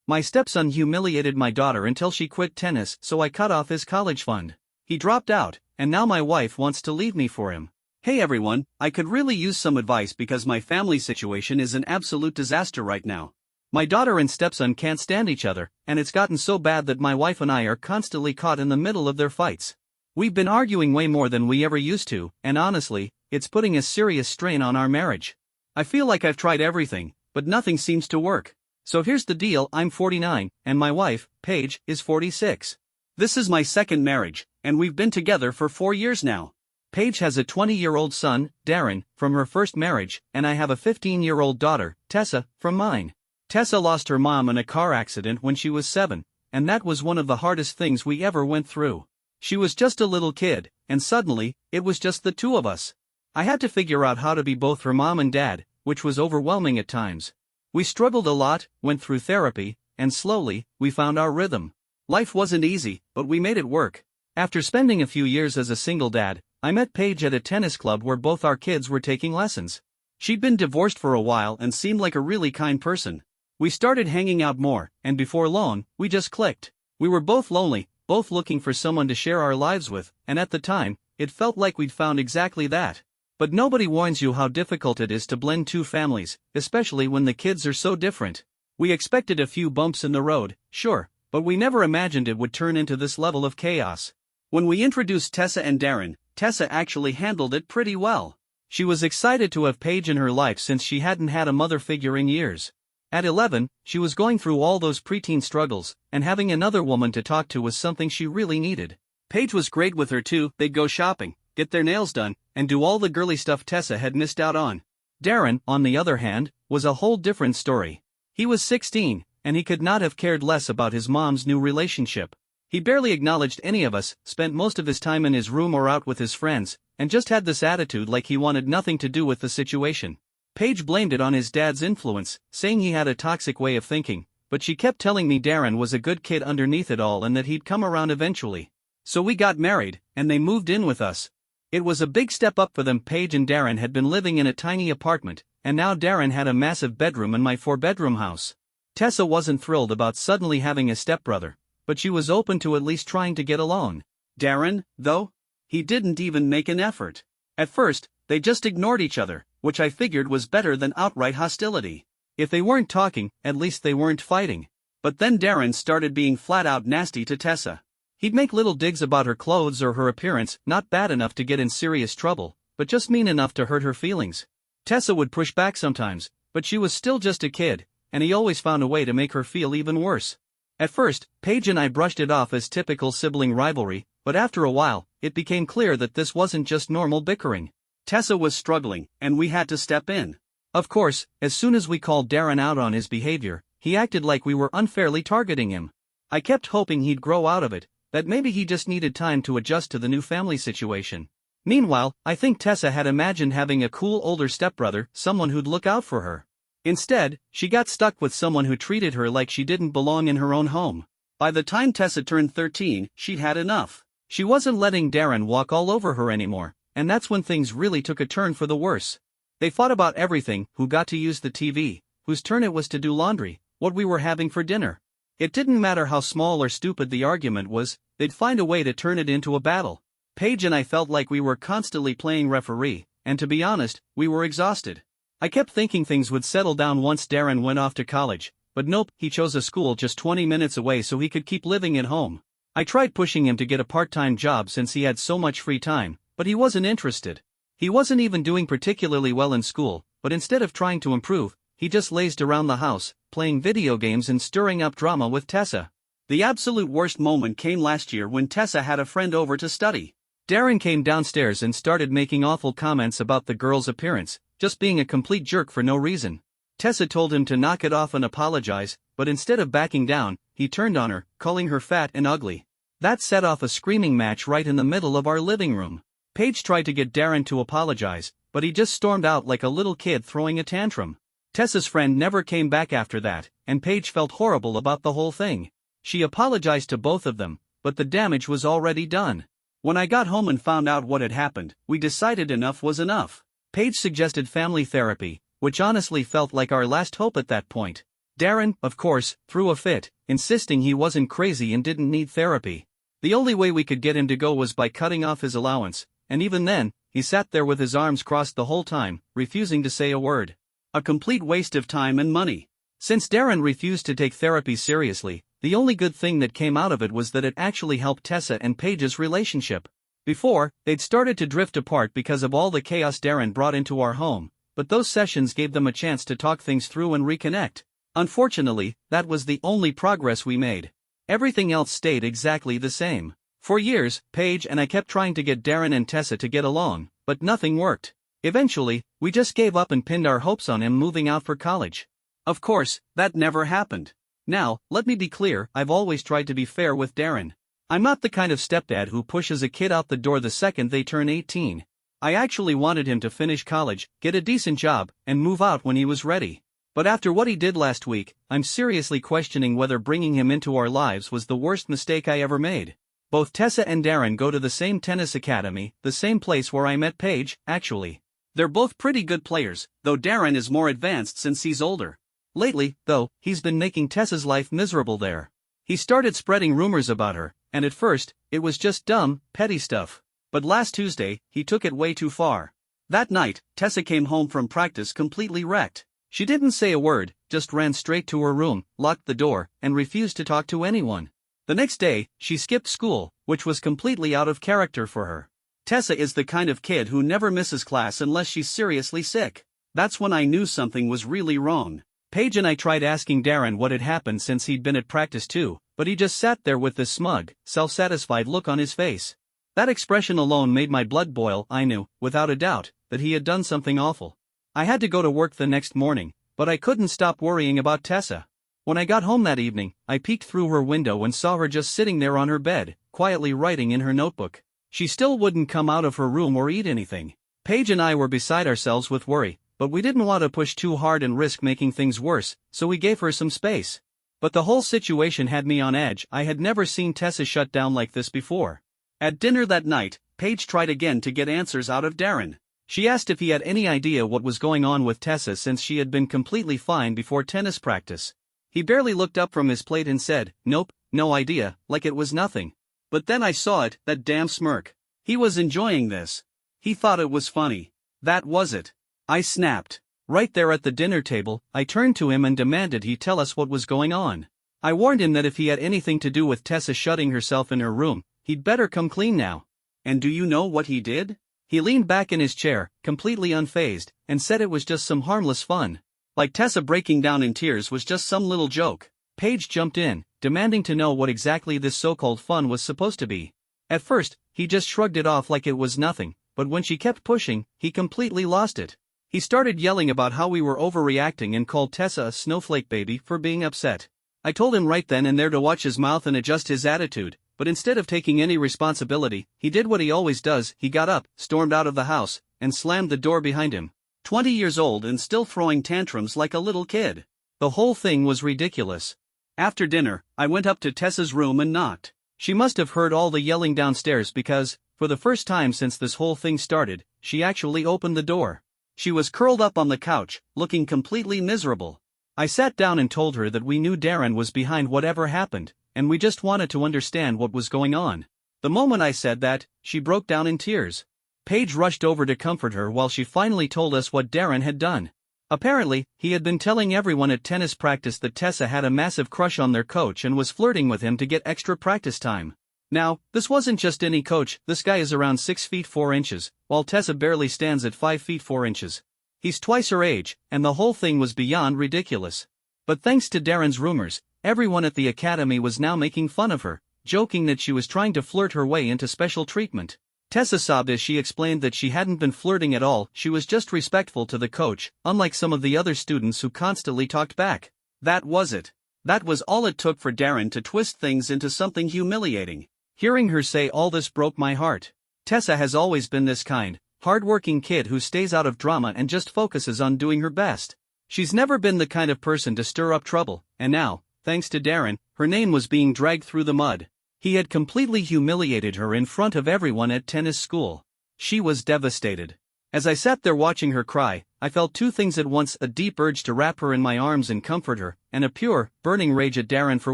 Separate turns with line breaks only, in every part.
My stepson humiliated my daughter until she quit tennis, so I cut off his college fund. He dropped out, and now my wife wants to leave me for him. Hey everyone, I could really use some advice because my family situation is an absolute disaster right now. My daughter and stepson can't stand each other, and it's gotten so bad that my wife and I are constantly caught in the middle of their fights. We've been arguing way more than we ever used to, and honestly, it's putting a serious strain on our marriage. I feel like I've tried everything, but nothing seems to work. So here's the deal, I'm 49, and my wife, Paige, is 46. This is my second marriage, and we've been together for 4 years now. Paige has a 20-year-old son, Darren, from her first marriage, and I have a 15-year-old daughter, Tessa, from mine. Tessa lost her mom in a car accident when she was 7, and that was one of the hardest things we ever went through. She was just a little kid, and suddenly, it was just the two of us. I had to figure out how to be both her mom and dad, which was overwhelming at times. We struggled a lot, went through therapy, and slowly, we found our rhythm. Life wasn't easy, but we made it work. After spending a few years as a single dad, I met Paige at a tennis club where both our kids were taking lessons. She'd been divorced for a while and seemed like a really kind person. We started hanging out more, and before long, we just clicked. We were both lonely, both looking for someone to share our lives with, and at the time, it felt like we'd found exactly that. But nobody warns you how difficult it is to blend two families, especially when the kids are so different. We expected a few bumps in the road, sure, but we never imagined it would turn into this level of chaos. When we introduced Tessa and Darren, Tessa actually handled it pretty well. She was excited to have Paige in her life since she hadn't had a mother figure in years. At 11, she was going through all those preteen struggles, and having another woman to talk to was something she really needed. Paige was great with her too. They'd go shopping, get their nails done, and do all the girly stuff Tessa had missed out on. Darren, on the other hand, was a whole different story. He was 16, and he could not have cared less about his mom's new relationship. He barely acknowledged any of us, spent most of his time in his room or out with his friends, and just had this attitude like he wanted nothing to do with the situation. Paige blamed it on his dad's influence, saying he had a toxic way of thinking, but she kept telling me Darren was a good kid underneath it all and that he'd come around eventually. So we got married, and they moved in with us. It was a big step up for them. Paige and Darren had been living in a tiny apartment, and now Darren had a massive bedroom in my 4-bedroom house. Tessa wasn't thrilled about suddenly having a stepbrother, but she was open to at least trying to get along. Darren, though? He didn't even make an effort. At first, they just ignored each other, which I figured was better than outright hostility. If they weren't talking, at least they weren't fighting. But then Darren started being flat-out nasty to Tessa. He'd make little digs about her clothes or her appearance, not bad enough to get in serious trouble, but just mean enough to hurt her feelings. Tessa would push back sometimes, but she was still just a kid, and he always found a way to make her feel even worse. At first, Paige and I brushed it off as typical sibling rivalry, but after a while, it became clear that this wasn't just normal bickering. Tessa was struggling, and we had to step in. Of course, as soon as we called Darren out on his behavior, he acted like we were unfairly targeting him. I kept hoping he'd grow out of it, that maybe he just needed time to adjust to the new family situation. Meanwhile, I think Tessa had imagined having a cool older stepbrother, someone who'd look out for her. Instead, she got stuck with someone who treated her like she didn't belong in her own home. By the time Tessa turned 13, she'd had enough. She wasn't letting Darren walk all over her anymore, and that's when things really took a turn for the worse. They fought about everything: who got to use the TV, whose turn it was to do laundry, what we were having for dinner. It didn't matter how small or stupid the argument was, they'd find a way to turn it into a battle. Paige and I felt like we were constantly playing referee, and to be honest, we were exhausted. I kept thinking things would settle down once Darren went off to college, but nope, he chose a school just 20 minutes away so he could keep living at home. I tried pushing him to get a part-time job since he had so much free time, but he wasn't interested. He wasn't even doing particularly well in school, but instead of trying to improve, he just lazed around the house, playing video games and stirring up drama with Tessa. The absolute worst moment came last year when Tessa had a friend over to study. Darren came downstairs and started making awful comments about the girl's appearance, just being a complete jerk for no reason. Tessa told him to knock it off and apologize, but instead of backing down, he turned on her, calling her fat and ugly. That set off a screaming match right in the middle of our living room. Paige tried to get Darren to apologize, but he just stormed out like a little kid throwing a tantrum. Tessa's friend never came back after that, and Paige felt horrible about the whole thing. She apologized to both of them, but the damage was already done. When I got home and found out what had happened, we decided enough was enough. Paige suggested family therapy, which honestly felt like our last hope at that point. Darren, of course, threw a fit, insisting he wasn't crazy and didn't need therapy. The only way we could get him to go was by cutting off his allowance, and even then, he sat there with his arms crossed the whole time, refusing to say a word. A complete waste of time and money. Since Darren refused to take therapy seriously, the only good thing that came out of it was that it actually helped Tessa and Paige's relationship. Before, they'd started to drift apart because of all the chaos Darren brought into our home, but those sessions gave them a chance to talk things through and reconnect. Unfortunately, that was the only progress we made. Everything else stayed exactly the same. For years, Paige and I kept trying to get Darren and Tessa to get along, but nothing worked. Eventually, we just gave up and pinned our hopes on him moving out for college. Of course, that never happened. Now, let me be clear, I've always tried to be fair with Darren. I'm not the kind of stepdad who pushes a kid out the door the second they turn 18. I actually wanted him to finish college, get a decent job, and move out when he was ready. But after what he did last week, I'm seriously questioning whether bringing him into our lives was the worst mistake I ever made. Both Tessa and Darren go to the same tennis academy, the same place where I met Paige, actually. They're both pretty good players, though Darren is more advanced since he's older. Lately, though, he's been making Tessa's life miserable there. He started spreading rumors about her, and at first, it was just dumb, petty stuff. But last Tuesday, he took it way too far. That night, Tessa came home from practice completely wrecked. She didn't say a word, just ran straight to her room, locked the door, and refused to talk to anyone. The next day, she skipped school, which was completely out of character for her. Tessa is the kind of kid who never misses class unless she's seriously sick. That's when I knew something was really wrong. Paige and I tried asking Darren what had happened since he'd been at practice too, but he just sat there with this smug, self-satisfied look on his face. That expression alone made my blood boil. I knew, without a doubt, that he had done something awful. I had to go to work the next morning, but I couldn't stop worrying about Tessa. When I got home that evening, I peeked through her window and saw her just sitting there on her bed, quietly writing in her notebook. She still wouldn't come out of her room or eat anything. Paige and I were beside ourselves with worry, but we didn't want to push too hard and risk making things worse, so we gave her some space. But the whole situation had me on edge. I had never seen Tessa shut down like this before. At dinner that night, Paige tried again to get answers out of Darren. She asked if he had any idea what was going on with Tessa since she had been completely fine before tennis practice. He barely looked up from his plate and said, "Nope, no idea," like it was nothing. But then I saw it, that damn smirk. He was enjoying this. He thought it was funny. That was it. I snapped. Right there at the dinner table, I turned to him and demanded he tell us what was going on. I warned him that if he had anything to do with Tessa shutting herself in her room, he'd better come clean now. And do you know what he did? He leaned back in his chair, completely unfazed, and said it was just some harmless fun. Like Tessa breaking down in tears was just some little joke. Paige jumped in, demanding to know what exactly this so-called fun was supposed to be. At first, he just shrugged it off like it was nothing, but when she kept pushing, he completely lost it. He started yelling about how we were overreacting and called Tessa a snowflake baby for being upset. I told him right then and there to watch his mouth and adjust his attitude, but instead of taking any responsibility, he did what he always does. He got up, stormed out of the house, and slammed the door behind him. 20 years old and still throwing tantrums like a little kid. The whole thing was ridiculous. After dinner, I went up to Tessa's room and knocked. She must have heard all the yelling downstairs because, for the first time since this whole thing started, she actually opened the door. She was curled up on the couch, looking completely miserable. I sat down and told her that we knew Darren was behind whatever happened, and we just wanted to understand what was going on. The moment I said that, she broke down in tears. Paige rushed over to comfort her while she finally told us what Darren had done. Apparently, he had been telling everyone at tennis practice that Tessa had a massive crush on their coach and was flirting with him to get extra practice time. Now, this wasn't just any coach. This guy is around 6 feet 4 inches, while Tessa barely stands at 5 feet 4 inches. He's twice her age, and the whole thing was beyond ridiculous. But thanks to Darren's rumors, everyone at the academy was now making fun of her, joking that she was trying to flirt her way into special treatment. Tessa sobbed as she explained that she hadn't been flirting at all. She was just respectful to the coach, unlike some of the other students who constantly talked back. That was it. That was all it took for Darren to twist things into something humiliating. Hearing her say all this broke my heart. Tessa has always been this kind, hard-working kid who stays out of drama and just focuses on doing her best. She's never been the kind of person to stir up trouble, and now, thanks to Darren, her name was being dragged through the mud. He had completely humiliated her in front of everyone at tennis school. She was devastated. As I sat there watching her cry, I felt two things at once: a deep urge to wrap her in my arms and comfort her, and a pure, burning rage at Darren for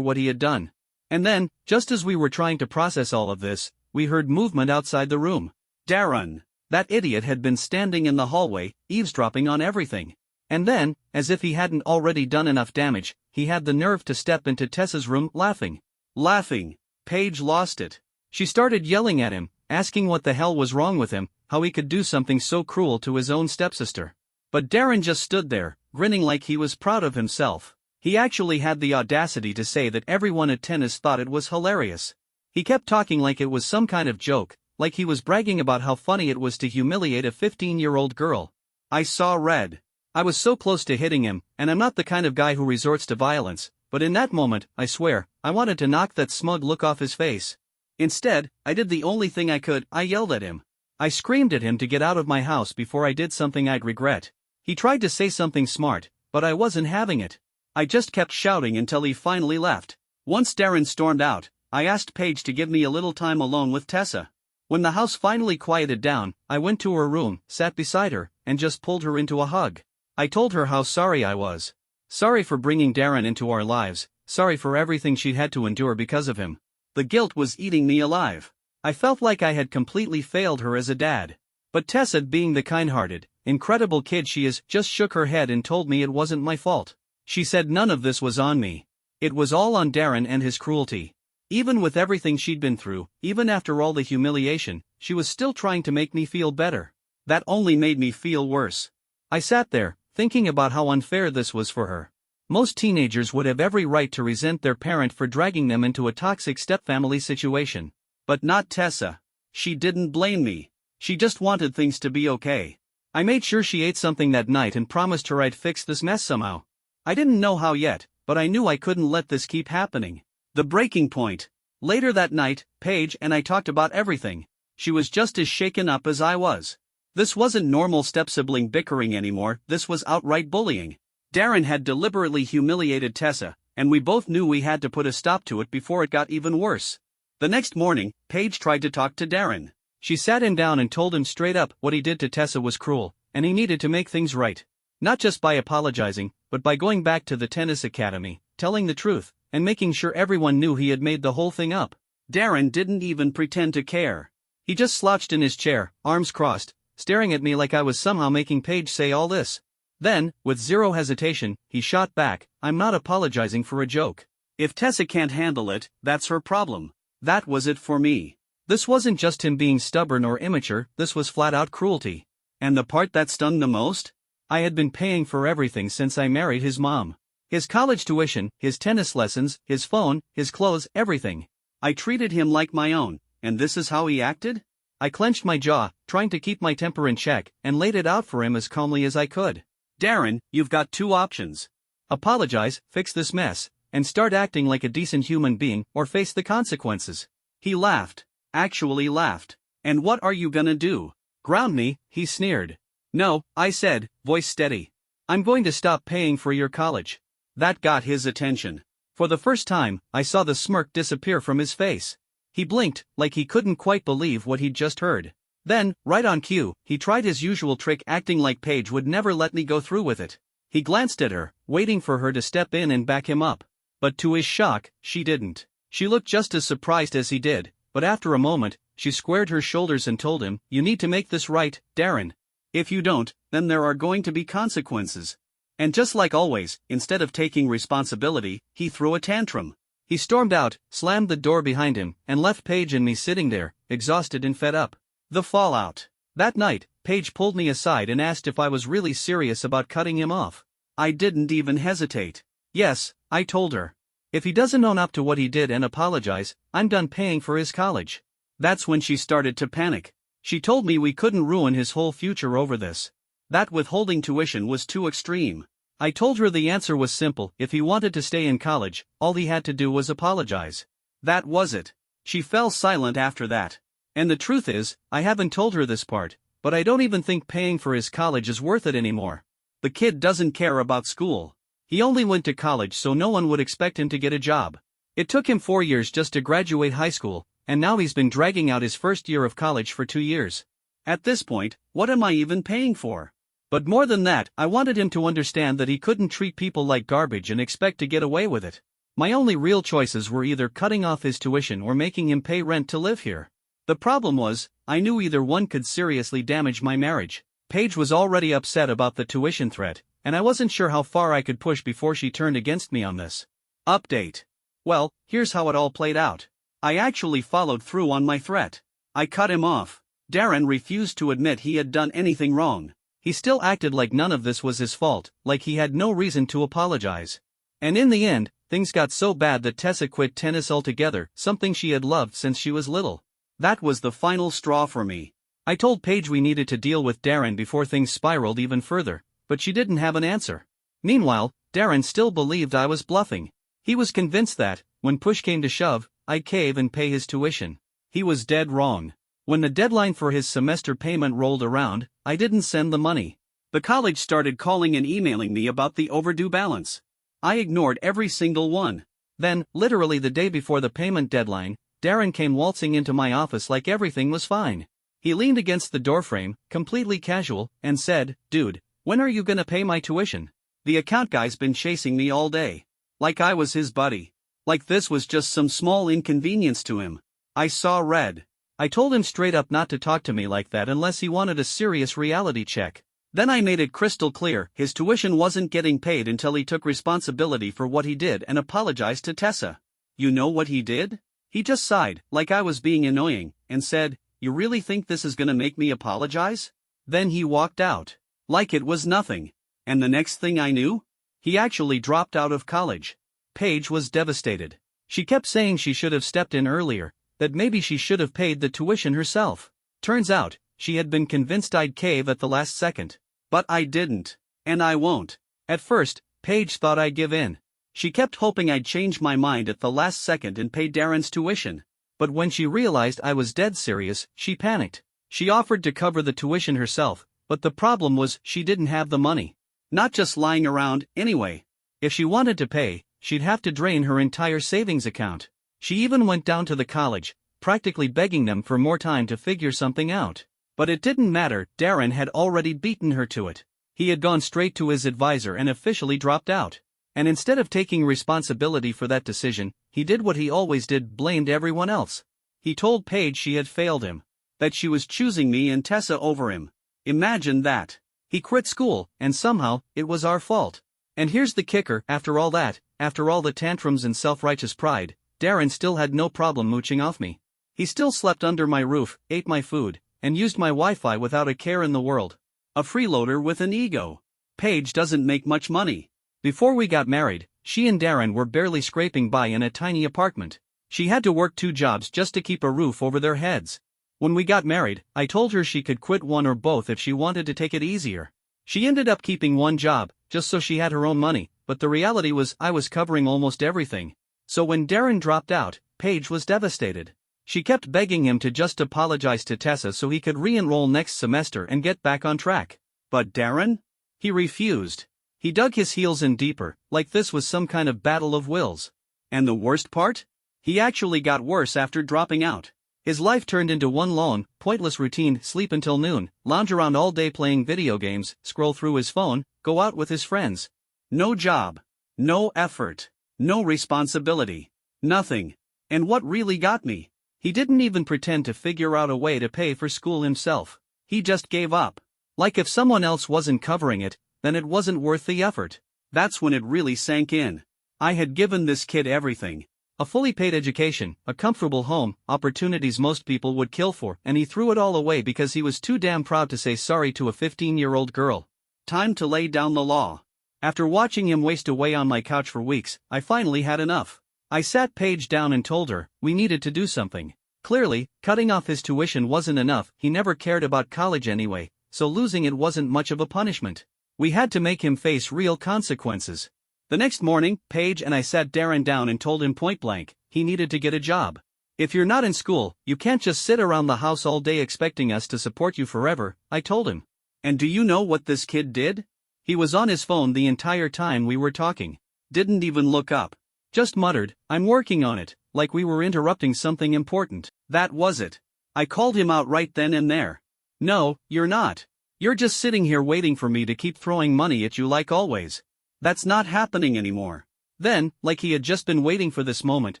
what he had done. And then, just as we were trying to process all of this, we heard movement outside the room. Darren! That idiot had been standing in the hallway, eavesdropping on everything. And then, as if he hadn't already done enough damage, he had the nerve to step into Tessa's room, laughing. Laughing! Paige lost it. She started yelling at him, asking what the hell was wrong with him, how he could do something so cruel to his own stepsister. But Darren just stood there, grinning like he was proud of himself. He actually had the audacity to say that everyone at tennis thought it was hilarious. He kept talking like it was some kind of joke, like he was bragging about how funny it was to humiliate a 15-year-old girl. I saw red. I was so close to hitting him, and I'm not the kind of guy who resorts to violence, but in that moment, I swear, I wanted to knock that smug look off his face. Instead, I did the only thing I could: I yelled at him. I screamed at him to get out of my house before I did something I'd regret. He tried to say something smart, but I wasn't having it. I just kept shouting until he finally left. Once Darren stormed out, I asked Paige to give me a little time alone with Tessa. When the house finally quieted down, I went to her room, sat beside her, and just pulled her into a hug. I told her how sorry I was. Sorry for bringing Darren into our lives, sorry for everything she'd had to endure because of him. The guilt was eating me alive. I felt like I had completely failed her as a dad. But Tessa, being the kind-hearted, incredible kid she is, just shook her head and told me it wasn't my fault. She said none of this was on me. It was all on Darren and his cruelty. Even with everything she'd been through, even after all the humiliation, she was still trying to make me feel better. That only made me feel worse. I sat there, thinking about how unfair this was for her. Most teenagers would have every right to resent their parent for dragging them into a toxic stepfamily situation. But not Tessa. She didn't blame me. She just wanted things to be okay. I made sure she ate something that night and promised her I'd fix this mess somehow. I didn't know how yet, but I knew I couldn't let this keep happening. The breaking point. Later that night, Paige and I talked about everything. She was just as shaken up as I was. This wasn't normal step-sibling bickering anymore, this was outright bullying. Darren had deliberately humiliated Tessa, and we both knew we had to put a stop to it before it got even worse. The next morning, Paige tried to talk to Darren. She sat him down and told him straight up what he did to Tessa was cruel, and he needed to make things right. Not just by apologizing, but by going back to the tennis academy, telling the truth, and making sure everyone knew he had made the whole thing up. Darren didn't even pretend to care. He just slouched in his chair, arms crossed, staring at me like I was somehow making Paige say all this. Then, with zero hesitation, he shot back, "I'm not apologizing for a joke. If Tessa can't handle it, that's her problem." That was it for me. This wasn't just him being stubborn or immature, this was flat-out cruelty. And the part that stung the most? I had been paying for everything since I married his mom. His college tuition, his tennis lessons, his phone, his clothes, everything. I treated him like my own, and this is how he acted? I clenched my jaw, trying to keep my temper in check, and laid it out for him as calmly as I could. Darren, you've got two options. Apologize, fix this mess, and start acting like a decent human being, or face the consequences. He laughed. Actually laughed. And what are you gonna do? Ground me? He sneered. No, I said, voice steady. I'm going to stop paying for your college. That got his attention. For the first time, I saw the smirk disappear from his face. He blinked, like he couldn't quite believe what he'd just heard. Then, right on cue, he tried his usual trick, acting like Paige would never let me go through with it. He glanced at her, waiting for her to step in and back him up. But to his shock, she didn't. She looked just as surprised as he did, but after a moment, she squared her shoulders and told him, "You need to make this right, Darren. If you don't, then there are going to be consequences." And just like always, instead of taking responsibility, he threw a tantrum. He stormed out, slammed the door behind him, and left Paige and me sitting there, exhausted and fed up. The fallout. That night, Paige pulled me aside and asked if I was really serious about cutting him off. I didn't even hesitate. Yes, I told her. If he doesn't own up to what he did and apologize, I'm done paying for his college. That's when she started to panic. She told me we couldn't ruin his whole future over this. That withholding tuition was too extreme. I told her the answer was simple: if he wanted to stay in college, all he had to do was apologize. That was it. She fell silent after that. And the truth is, I haven't told her this part, but I don't even think paying for his college is worth it anymore. The kid doesn't care about school. He only went to college so no one would expect him to get a job. It took him 4 years just to graduate high school, and now he's been dragging out his first year of college for 2 years. At this point, what am I even paying for? But more than that, I wanted him to understand that he couldn't treat people like garbage and expect to get away with it. My only real choices were either cutting off his tuition or making him pay rent to live here. The problem was, I knew either one could seriously damage my marriage. Paige was already upset about the tuition threat, and I wasn't sure how far I could push before she turned against me on this. Update. Well, here's how it all played out. I actually followed through on my threat. I cut him off. Darren refused to admit he had done anything wrong. He still acted like none of this was his fault, like he had no reason to apologize. And in the end, things got so bad that Tessa quit tennis altogether, something she had loved since she was little. That was the final straw for me. I told Paige we needed to deal with Darren before things spiraled even further, but she didn't have an answer. Meanwhile, Darren still believed I was bluffing. He was convinced that, when push came to shove, I'd cave and pay his tuition. He was dead wrong. When the deadline for his semester payment rolled around, I didn't send the money. The college started calling and emailing me about the overdue balance. I ignored every single one. Then, literally the day before the payment deadline, Darren came waltzing into my office like everything was fine. He leaned against the doorframe, completely casual, and said, "Dude, when are you gonna pay my tuition? The account guy's been chasing me all day." Like I was his buddy. Like this was just some small inconvenience to him. I saw red. I told him straight up not to talk to me like that unless he wanted a serious reality check. Then I made it crystal clear his tuition wasn't getting paid until he took responsibility for what he did and apologized to Tessa. You know what he did? He just sighed, like I was being annoying, and said, "You really think this is gonna make me apologize?" Then he walked out. Like it was nothing. And the next thing I knew, he actually dropped out of college. Paige was devastated. She kept saying she should have stepped in earlier, that maybe she should have paid the tuition herself. Turns out, she had been convinced I'd cave at the last second. But I didn't. And I won't. At first, Paige thought I'd give in. She kept hoping I'd change my mind at the last second and pay Darren's tuition. But when she realized I was dead serious, she panicked. She offered to cover the tuition herself, but the problem was she didn't have the money. Not just lying around, anyway. If she wanted to pay, she'd have to drain her entire savings account. She even went down to the college, practically begging them for more time to figure something out. But it didn't matter, Darren had already beaten her to it. He had gone straight to his advisor and officially dropped out. And instead of taking responsibility for that decision, he did what he always did, blamed everyone else. He told Paige she had failed him. That she was choosing me and Tessa over him. Imagine that. He quit school, and somehow, it was our fault. And here's the kicker, after all that, after all the tantrums and self-righteous pride, Darren still had no problem mooching off me. He still slept under my roof, ate my food, and used my Wi-Fi without a care in the world. A freeloader with an ego. Paige doesn't make much money. Before we got married, she and Darren were barely scraping by in a tiny apartment. She had to work 2 jobs just to keep a roof over their heads. When we got married, I told her she could quit one or both if she wanted to take it easier. She ended up keeping one job, just so she had her own money, but the reality was I was covering almost everything. So when Darren dropped out, Paige was devastated. She kept begging him to just apologize to Tessa so he could re-enroll next semester and get back on track. But Darren? He refused. He dug his heels in deeper, like this was some kind of battle of wills. And the worst part? He actually got worse after dropping out. His life turned into one long, pointless routine: sleep until noon, lounge around all day playing video games, scroll through his phone, go out with his friends. No job. No effort. No responsibility. Nothing. And what really got me? He didn't even pretend to figure out a way to pay for school himself. He just gave up. Like if someone else wasn't covering it, then it wasn't worth the effort. That's when it really sank in. I had given this kid everything. A fully paid education, a comfortable home, opportunities most people would kill for, and he threw it all away because he was too damn proud to say sorry to a 15-year-old girl. Time to lay down the law. After watching him waste away on my couch for weeks, I finally had enough. I sat Paige down and told her we needed to do something. Clearly, cutting off his tuition wasn't enough. He never cared about college anyway, so losing it wasn't much of a punishment. We had to make him face real consequences. The next morning, Paige and I sat Darren down and told him point blank, he needed to get a job. If you're not in school, you can't just sit around the house all day expecting us to support you forever, I told him. And do you know what this kid did? He was on his phone the entire time we were talking. Didn't even look up. Just muttered, "I'm working on it," like we were interrupting something important. That was it. I called him out right then and there. No, you're not. You're just sitting here waiting for me to keep throwing money at you like always. That's not happening anymore. Then, like he had just been waiting for this moment,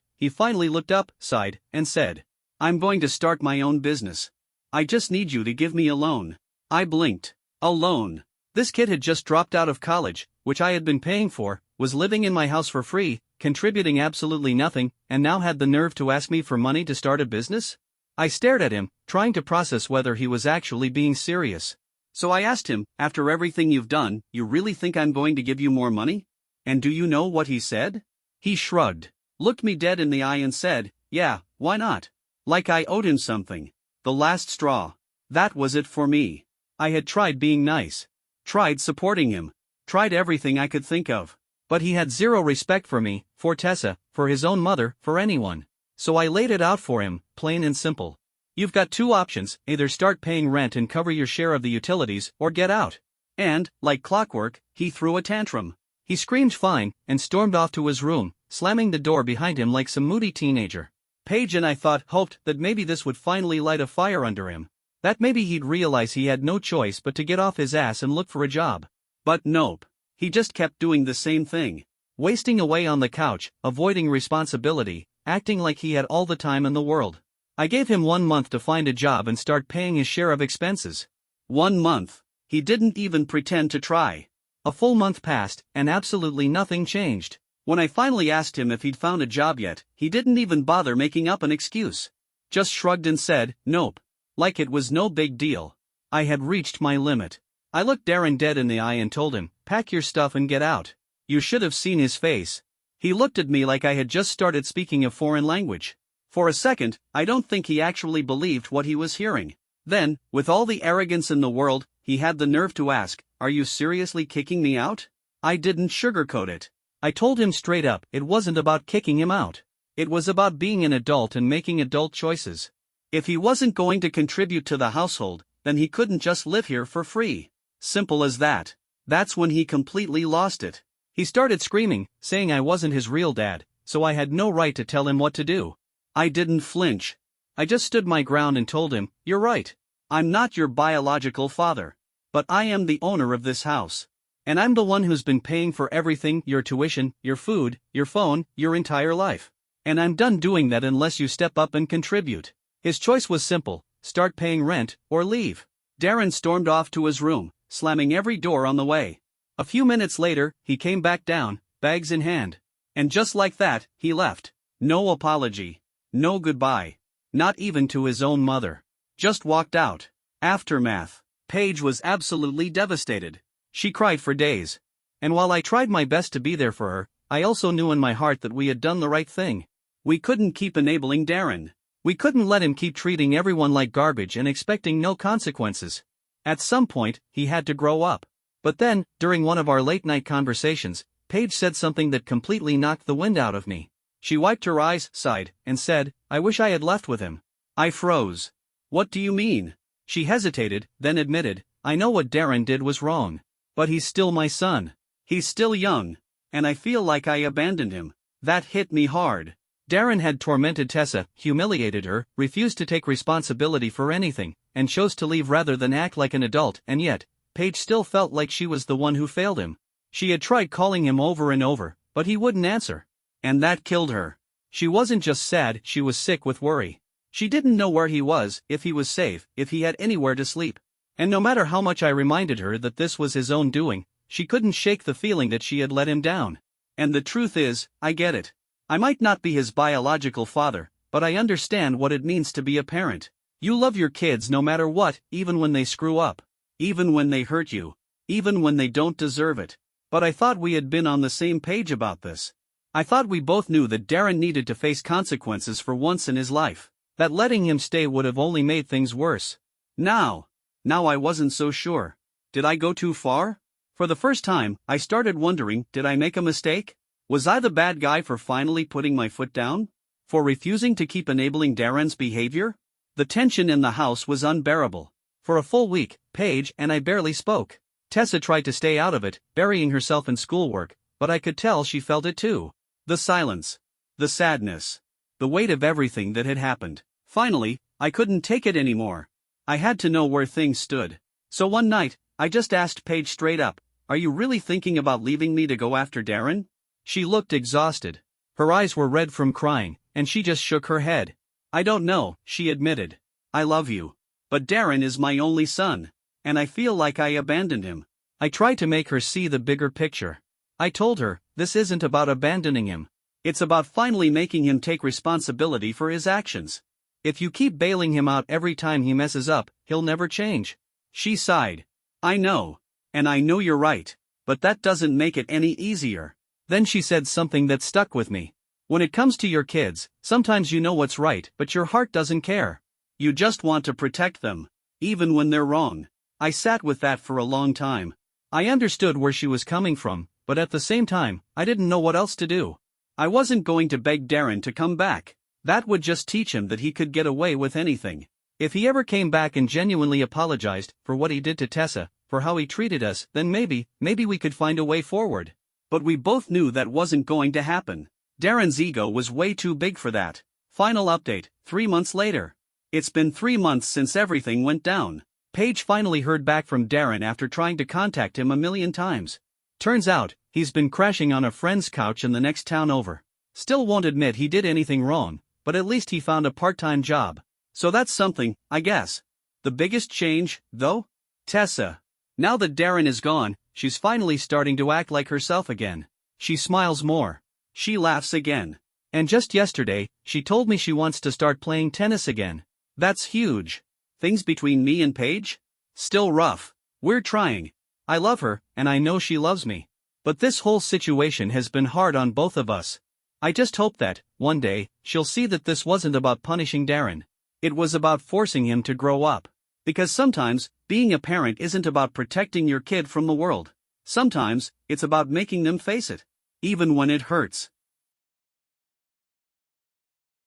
he finally looked up, sighed, and said, I'm going to start my own business. I just need you to give me a loan. I blinked. A loan. This kid had just dropped out of college, which I had been paying for, was living in my house for free, contributing absolutely nothing, and now had the nerve to ask me for money to start a business? I stared at him, trying to process whether he was actually being serious. So I asked him, after everything you've done, you really think I'm going to give you more money? And do you know what he said? He shrugged, looked me dead in the eye and said, yeah, why not? Like I owed him something. The last straw. That was it for me. I had tried being nice. Tried supporting him. Tried everything I could think of. But he had zero respect for me, for Tessa, for his own mother, for anyone. So I laid it out for him, plain and simple. You've got two options, either start paying rent and cover your share of the utilities, or get out. And, like clockwork, he threw a tantrum. He screamed fine, and stormed off to his room, slamming the door behind him like some moody teenager. Paige and I hoped that maybe this would finally light a fire under him. That maybe he'd realize he had no choice but to get off his ass and look for a job. But nope. He just kept doing the same thing. Wasting away on the couch, avoiding responsibility, acting like he had all the time in the world. I gave him 1 month to find a job and start paying his share of expenses. 1 month. He didn't even pretend to try. A full month passed, and absolutely nothing changed. When I finally asked him if he'd found a job yet, he didn't even bother making up an excuse. Just shrugged and said, nope. Like it was no big deal. I had reached my limit. I looked Darren dead in the eye and told him, pack your stuff and get out. You should have seen his face. He looked at me like I had just started speaking a foreign language. For a second, I don't think he actually believed what he was hearing. Then, with all the arrogance in the world, he had the nerve to ask, are you seriously kicking me out? I didn't sugarcoat it. I told him straight up it wasn't about kicking him out. It was about being an adult and making adult choices. If he wasn't going to contribute to the household, then he couldn't just live here for free. Simple as that. That's when he completely lost it. He started screaming, saying I wasn't his real dad, so I had no right to tell him what to do. I didn't flinch. I just stood my ground and told him, you're right. I'm not your biological father. But I am the owner of this house. And I'm the one who's been paying for everything, your tuition, your food, your phone, your entire life. And I'm done doing that unless you step up and contribute. His choice was simple, start paying rent, or leave. Darren stormed off to his room, slamming every door on the way. A few minutes later, he came back down, bags in hand. And just like that, he left. No apology. No goodbye. Not even to his own mother. Just walked out. Aftermath. Paige was absolutely devastated. She cried for days. And while I tried my best to be there for her, I also knew in my heart that we had done the right thing. We couldn't keep enabling Darren. We couldn't let him keep treating everyone like garbage and expecting no consequences. At some point, he had to grow up. But then, during one of our late-night conversations, Paige said something that completely knocked the wind out of me. She wiped her eyes, sighed, and said, I wish I had left with him. I froze. What do you mean? She hesitated, then admitted, I know what Darren did was wrong. But he's still my son. He's still young. And I feel like I abandoned him. That hit me hard. Darren had tormented Tessa, humiliated her, refused to take responsibility for anything, and chose to leave rather than act like an adult, and yet, Paige still felt like she was the one who failed him. She had tried calling him over and over, but he wouldn't answer. And that killed her. She wasn't just sad, she was sick with worry. She didn't know where he was, if he was safe, if he had anywhere to sleep. And no matter how much I reminded her that this was his own doing, she couldn't shake the feeling that she had let him down. And the truth is, I get it. I might not be his biological father, but I understand what it means to be a parent. You love your kids no matter what, even when they screw up. Even when they hurt you. Even when they don't deserve it. But I thought we had been on the same page about this. I thought we both knew that Darren needed to face consequences for once in his life. That letting him stay would have only made things worse. Now I wasn't so sure. Did I go too far? For the first time, I started wondering, did I make a mistake? Was I the bad guy for finally putting my foot down? For refusing to keep enabling Darren's behavior? The tension in the house was unbearable. For a full week, Paige and I barely spoke. Tessa tried to stay out of it, burying herself in schoolwork, but I could tell she felt it too. The silence. The sadness. The weight of everything that had happened. Finally, I couldn't take it anymore. I had to know where things stood. So one night, I just asked Paige straight up, "Are you really thinking about leaving me to go after Darren?" She looked exhausted. Her eyes were red from crying, and she just shook her head. "I don't know," she admitted. "I love you. But Darren is my only son. And I feel like I abandoned him." I tried to make her see the bigger picture. I told her, this isn't about abandoning him. It's about finally making him take responsibility for his actions. If you keep bailing him out every time he messes up, he'll never change. She sighed. "I know. And I know you're right. But that doesn't make it any easier." Then she said something that stuck with me. "When it comes to your kids, sometimes you know what's right, but your heart doesn't care. You just want to protect them, even when they're wrong." I sat with that for a long time. I understood where she was coming from, but at the same time, I didn't know what else to do. I wasn't going to beg Darren to come back. That would just teach him that he could get away with anything. If he ever came back and genuinely apologized for what he did to Tessa, for how he treated us, then maybe we could find a way forward. But we both knew that wasn't going to happen. Darren's ego was way too big for that. Final update, 3 months later. It's been 3 months since everything went down. Paige finally heard back from Darren after trying to contact him a million times. Turns out, he's been crashing on a friend's couch in the next town over. Still won't admit he did anything wrong, but at least he found a part-time job. So that's something, I guess. The biggest change, though? Tessa. Now that Darren is gone, she's finally starting to act like herself again. She smiles more. She laughs again. And just yesterday, she told me she wants to start playing tennis again. That's huge. Things between me and Paige? Still rough. We're trying. I love her, and I know she loves me. But this whole situation has been hard on both of us. I just hope that, one day, she'll see that this wasn't about punishing Darren. It was about forcing him to grow up. Because sometimes, being a parent isn't about protecting your kid from the world. Sometimes, it's about making them face it. Even when it hurts.